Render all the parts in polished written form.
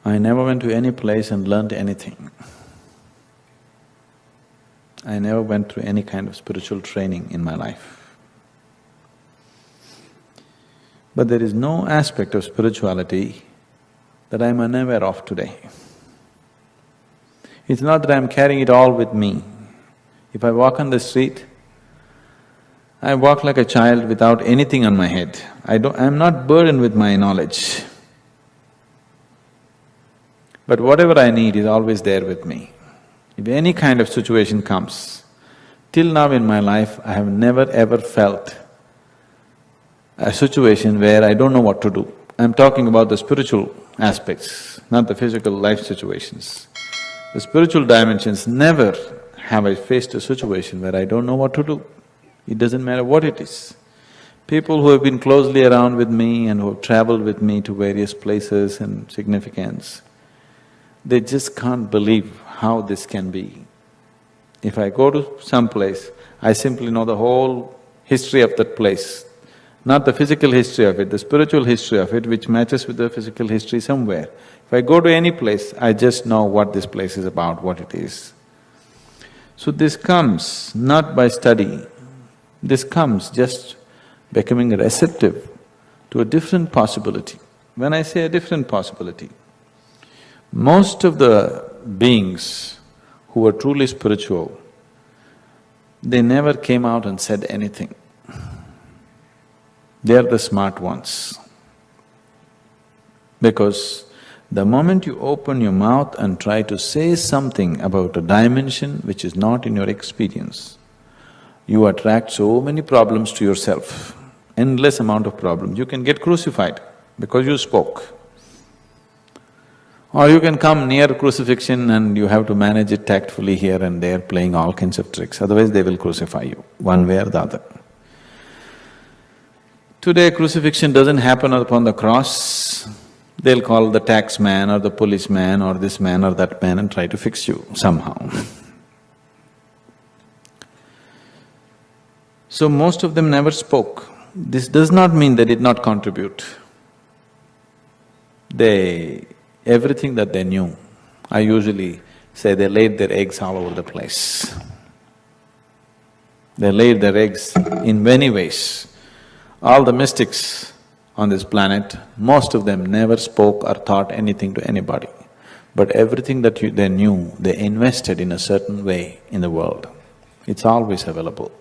I never went to any place and learned anything. I never went through any kind of spiritual training in my life. But there is no aspect of spirituality that I'm unaware of today. It's not that I'm carrying it all with me. If I walk on the street, I walk like a child without anything on my head. I'm not burdened with my knowledge. But whatever I need is always there with me. If any kind of situation comes, till now in my life, I have never ever felt a situation where I don't know what to do. I'm talking about the spiritual aspects, not the physical life situations. The spiritual dimensions, never have I faced a situation where I don't know what to do. It doesn't matter what it is. People who have been closely around with me and who have traveled with me to various places and significance, they just can't believe how this can be. If I go to some place, I simply know the whole history of that place, not the physical history of it, the spiritual history of it, which matches with the physical history somewhere. If I go to any place, I just know what this place is about, what it is. So this comes not by study, this comes just becoming receptive to a different possibility. When I say a different possibility, most of the beings who are truly spiritual, they never came out and said anything. They are the smart ones. Because the moment you open your mouth and try to say something about a dimension which is not in your experience, you attract so many problems to yourself, endless amount of problems. You can get crucified because you spoke. Or you can come near crucifixion and you have to manage it tactfully here and there, playing all kinds of tricks, otherwise they will crucify you, one way or the other. Today crucifixion doesn't happen upon the cross, they'll call the tax man or the policeman or this man or that man and try to fix you somehow. So most of them never spoke. This does not mean they did not contribute. Everything that they knew, I usually say they laid their eggs all over the place. They laid their eggs in many ways. All the mystics on this planet, most of them never spoke or taught anything to anybody. But everything that they knew, they invested in a certain way in the world. It's always available.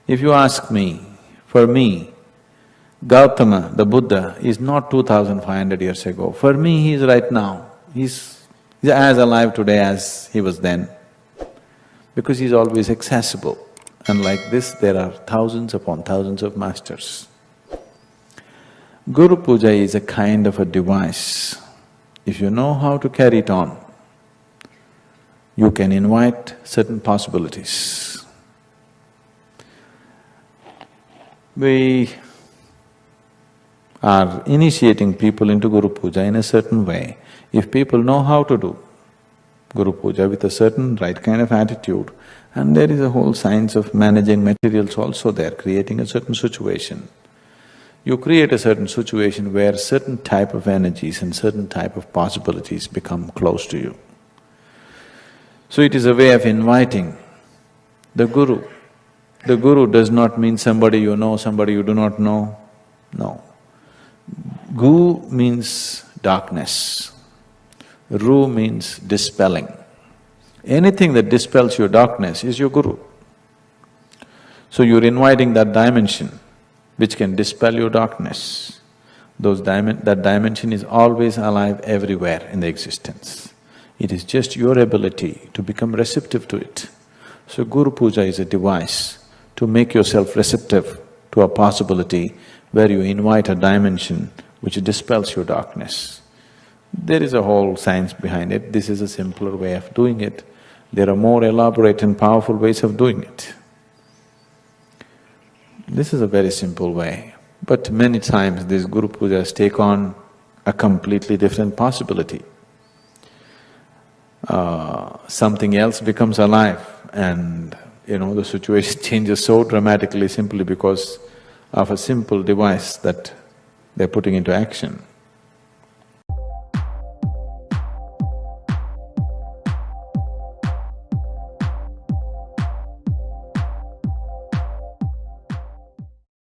If you ask me, for me, Gautama, the Buddha, is not 2500 years ago. For me, he is right now. He's as alive today as he was then, because he's always accessible. And like this, there are thousands upon thousands of masters. Guru Puja is a kind of a device. If you know how to carry it on, you can invite certain possibilities. We are initiating people into Guru Puja in a certain way. If people know how to do Guru Puja with a certain right kind of attitude, and there is a whole science of managing materials also there, creating a certain situation. You create a certain situation where certain type of energies and certain type of possibilities become close to you. So it is a way of inviting the Guru. The Guru does not mean somebody you know, somebody you do not know, no. Gu means darkness, Ru means dispelling. Anything that dispels your darkness is your Guru. So you're inviting that dimension which can dispel your darkness. That dimension is always alive everywhere in the existence. It is just your ability to become receptive to it. So Guru Puja is a device to make yourself receptive to a possibility where you invite a dimension which dispels your darkness. There is a whole science behind it, this is a simpler way of doing it. There are more elaborate and powerful ways of doing it. This is a very simple way, but many times these Guru Pujas take on a completely different possibility. something else becomes alive and the situation changes so dramatically simply because of a simple device that they're putting into action.